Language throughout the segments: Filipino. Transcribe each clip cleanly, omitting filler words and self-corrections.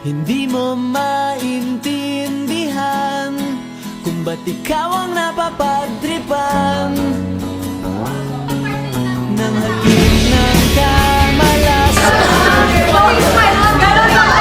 Hindi mo maintindihan kung ba't ikaw ang napapagtripan ng halik ng kamalasan. Para lamang makimata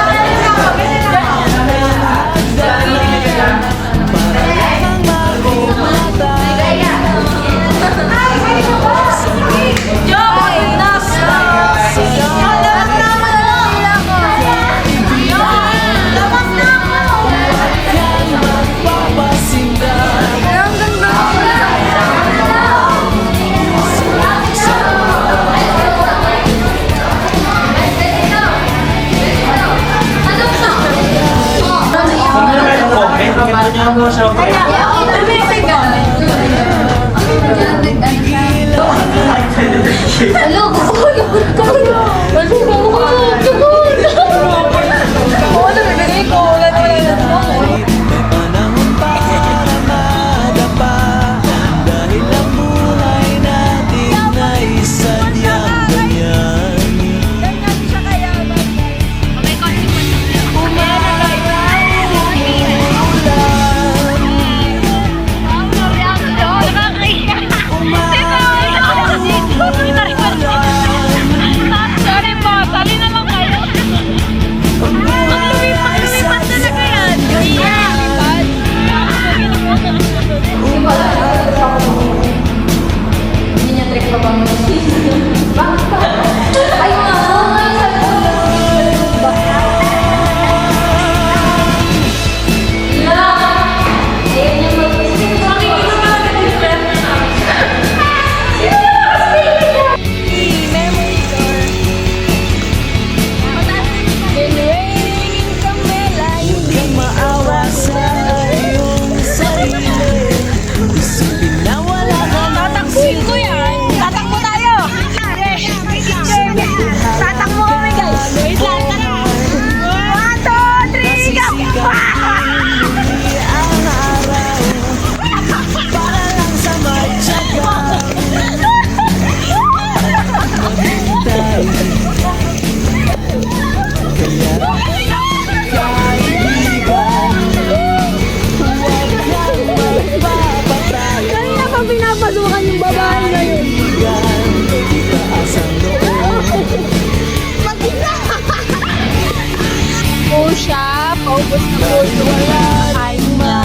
Paubos na po yung kain niya.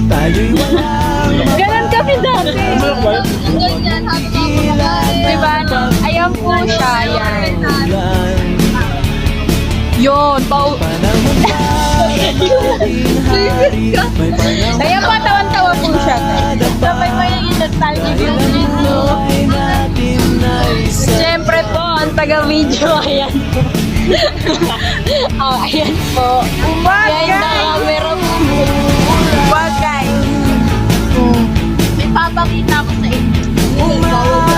Tayo'y walang Ganon kami dati. Diba? Ayan po siya. Ayan. Yun. Ayan pa, tawan-tawa po siya. Sabay mo yung nostalgic ng video. Siyempre po, ang taga-video. Ayan po. Oh, ayan po. Ayan na camera po. Wag guys. May papakita ko sa inyo.